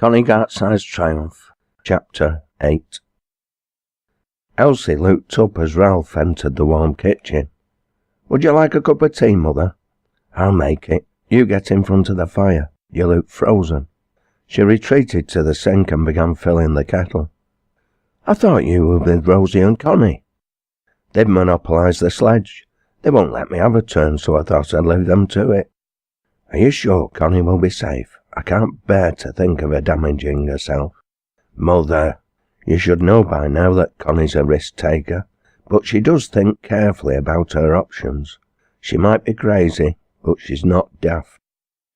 CONNIE GARTSIDE'S TRIUMPH, Chapter 8. Elsie looked up as Ralph entered the warm kitchen. "Would you like a cup of tea, Mother?" "I'll make it. You get in front of the fire. You look frozen." She retreated to the sink and began filling the kettle. "I thought you were with Rosie and Connie." "They've monopolised the sledge. They won't let me have a turn, so I thought I'd leave them to it." "Are you sure Connie will be safe? I can't bear to think of her damaging herself." "Mother, you should know by now that Connie's a risk-taker, but she does think carefully about her options. She might be crazy, but she's not daft.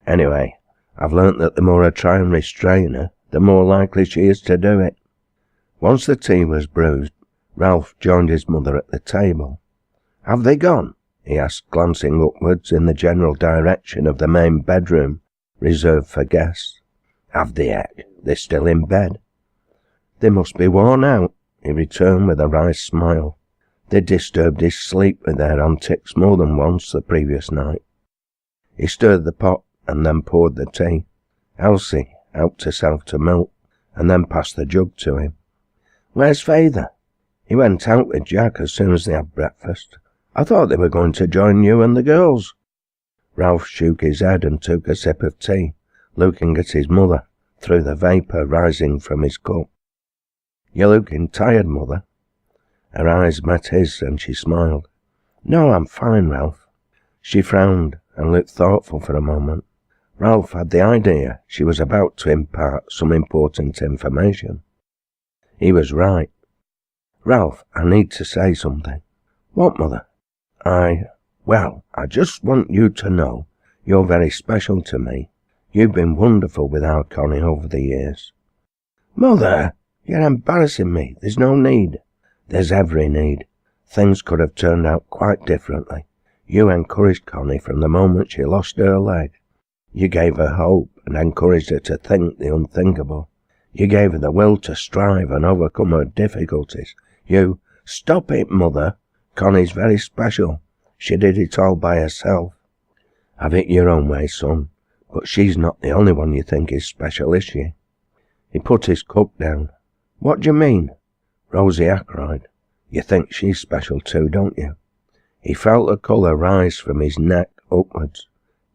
Anyway, I've learnt that the more I try and restrain her, the more likely she is to do it." Once the tea was brewed, Ralph joined his mother at the table. "Have they gone?" he asked, glancing upwards in the general direction of the main bedroom, reserved for guests. "Have the heck? They're still in bed." "They must be worn out," he returned with a wry smile. "They disturbed his sleep with their antics more than once the previous night." He stirred the pot and then poured the tea. Elsie helped herself to milk and then passed the jug to him. "Where's Feyther?" "He went out with Jack as soon as they had breakfast. I thought they were going to join you and the girls." Ralph shook his head and took a sip of tea, looking at his mother through the vapour rising from his cup. "You're looking tired, Mother." Her eyes met his and she smiled. "No, I'm fine, Ralph." She frowned and looked thoughtful for a moment. Ralph had the idea she was about to impart some important information. He was right. "Ralph, I need to say something." "What, Mother?" I just want you to know you're very special to me. You've been wonderful with our Connie over the years." "Mother, you're embarrassing me. There's no need." "There's every need. Things could have turned out quite differently. You encouraged Connie from the moment she lost her leg. You gave her hope and encouraged her to think the unthinkable. You gave her the will to strive and overcome her difficulties. You—" "Stop it, Mother. Connie's very special. She did it all by herself." "Have it your own way, son, but she's not the only one you think is special, is she?" He put his cup down. "What do you mean?" "Rosie Ackroyd. You think she's special too, don't you?" He felt the colour rise from his neck upwards.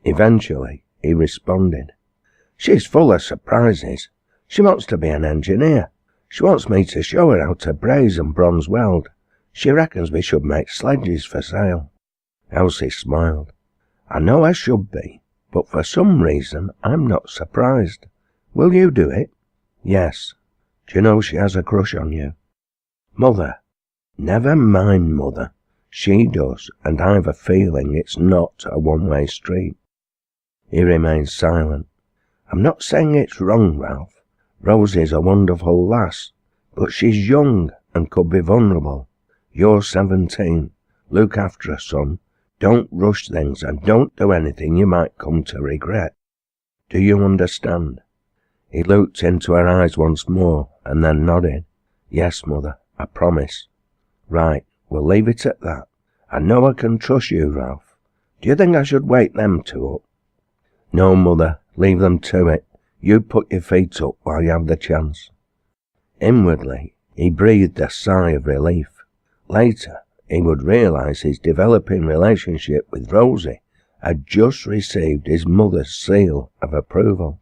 Eventually he responded. "She's full of surprises. She wants to be an engineer. She wants me to show her how to braze and bronze weld. She reckons we should make sledges for sale." Elsie smiled. "I know I should be, but for some reason I'm not surprised. Will you do it?" "Yes." "Do you know she has a crush on you?" "Mother." "Never mind, Mother. She does, and I've a feeling it's not a one-way street." He remained silent. "I'm not saying it's wrong, Ralph. Rosie's a wonderful lass, but she's young and could be vulnerable. You're 17. Look after her, son. Don't rush things and don't do anything you might come to regret. Do you understand?" He looked into her eyes once more and then nodded. "Yes, Mother, I promise." "Right, we'll leave it at that. I know I can trust you, Ralph. Do you think I should wake them two up?" "No, Mother, leave them to it. You put your feet up while you have the chance." Inwardly, he breathed a sigh of relief. Later, he would realise his developing relationship with Rosie had just received his mother's seal of approval.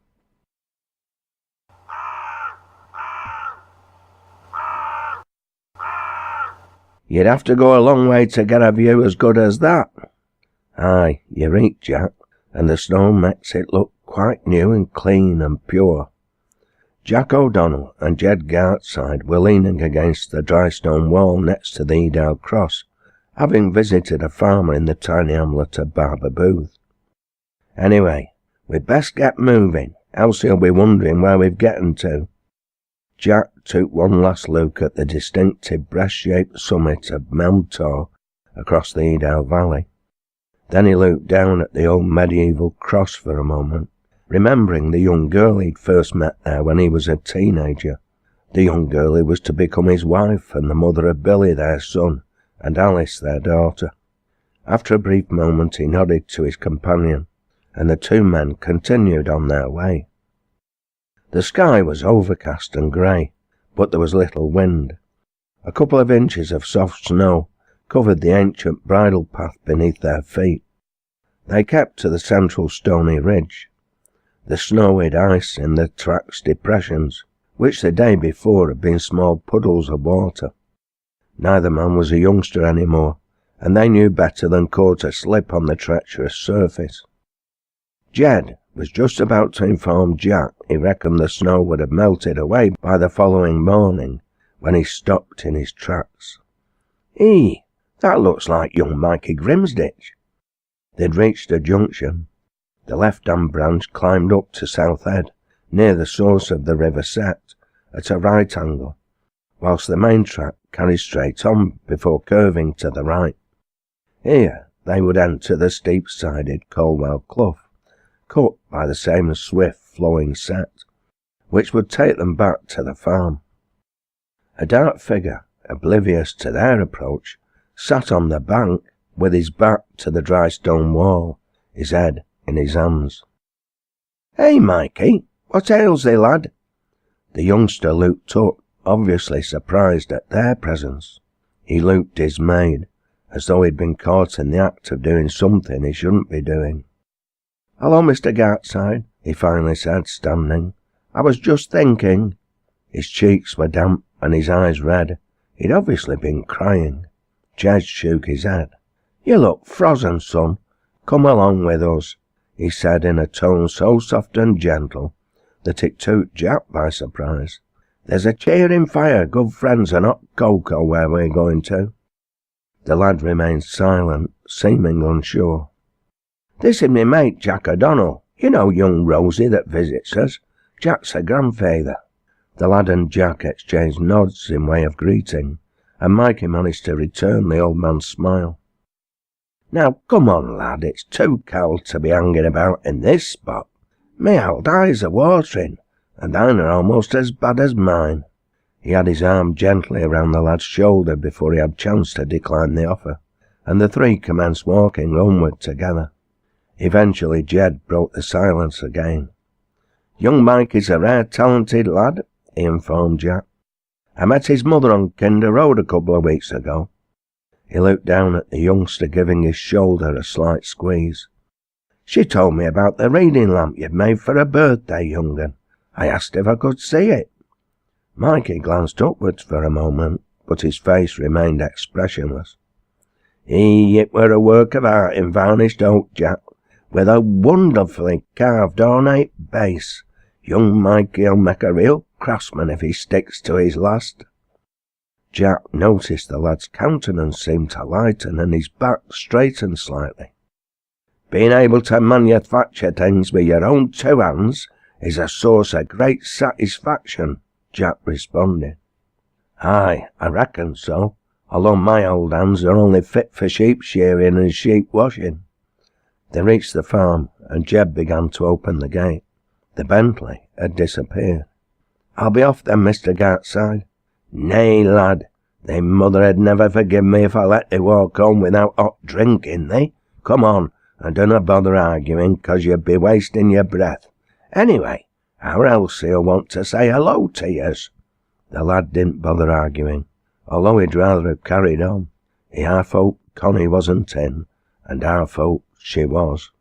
"You'd have to go a long way to get a view as good as that." "Aye, you're right, Jack, and the snow makes it look quite new and clean and pure." Jack O'Donnell and Jed Gartside were leaning against the dry stone wall next to the Edale Cross, having visited a farmer in the tiny hamlet of Barber Booth. "Anyway, we'd best get moving. Elsie'll be wondering where we've gotten to." Jack took one last look at the distinctive breast-shaped summit of Mount Tor across the Edale Valley. Then he looked down at the old medieval cross for a moment, remembering the young girl he'd first met there when he was a teenager, the young girl who was to become his wife and the mother of Billy, their son, and Alice, their daughter. After a brief moment he nodded to his companion, and the two men continued on their way. The sky was overcast and grey, but there was little wind. A couple of inches of soft snow covered the ancient bridle path beneath their feet. They kept to the central stony ridge. The snow hid ice in the track's depressions, which the day before had been small puddles of water. Neither man was a youngster any more, and they knew better than caught a slip on the treacherous surface. Jed was just about to inform Jack he reckoned the snow would have melted away by the following morning, when he stopped in his tracks. That looks like young Mikey Grimsditch." They'd reached a junction. The left-hand branch climbed up to South Head, near the source of the River Set, at a right angle, whilst the main track carried straight on before curving to the right. Here they would enter the steep-sided Colwell Clough, cut by the same swift flowing Set, which would take them back to the farm. A dark figure, oblivious to their approach, sat on the bank with his back to the dry stone wall, his head in his hands. "Hey, Mikey, what ails thee, lad?" The youngster looked up, obviously surprised at their presence. He looked dismayed, as though he'd been caught in the act of doing something he shouldn't be doing. "Hello, Mr. Gartside," he finally said, standing. "I was just thinking." His cheeks were damp and his eyes red. He'd obviously been crying. Jed shook his head. "You look frozen, son. Come along with us," he said in a tone so soft and gentle that it took Jack by surprise. "There's a cheering fire, good friends, and hot cocoa where we're going to." The lad remained silent, seeming unsure. "This is me mate, Jack O'Donnell. You know young Rosie that visits us. Jack's her grandfather." The lad and Jack exchanged nods in way of greeting, and Mikey managed to return the old man's smile. "Now come on, lad, it's too cold to be hanging about in this spot. Me old eyes are watering, and thine are almost as bad as mine." He had his arm gently around the lad's shoulder before he had chance to decline the offer, and the three commenced walking onward together. Eventually Jed broke the silence again. "Young Mike is a rare talented lad," he informed Jack. "I met his mother on Kinder Road a couple of weeks ago." He looked down at the youngster, giving his shoulder a slight squeeze. "She told me about the reading lamp you'd made for her birthday, young un. I asked if I could see it." Mikey glanced upwards for a moment, but his face remained expressionless. It were a work of art in varnished oak, Jack, with a wonderfully carved ornate base. Young Mikey'll make a real craftsman if he sticks to his last." Jack noticed the lad's countenance seemed to lighten and his back straightened slightly. "Being able to manufacture things with your own two hands is a source of great satisfaction," Jack responded. "Aye, I reckon so, although my old hands are only fit for sheep shearing and sheep washing." They reached the farm, and Jed began to open the gate. The Bentley had disappeared. "I'll be off then, Mr. Gartside." "Nay, lad, thy mother'd never forgive me if I let thee walk home without hot drink in thee. Come on, and dunna bother arguing, 'cause you'd be wasting your breath. Anyway, our Elsie'll want to say hello to yous." The lad didn't bother arguing, although he'd rather have carried on. He half hoped Connie wasn't in, and half hoped she was.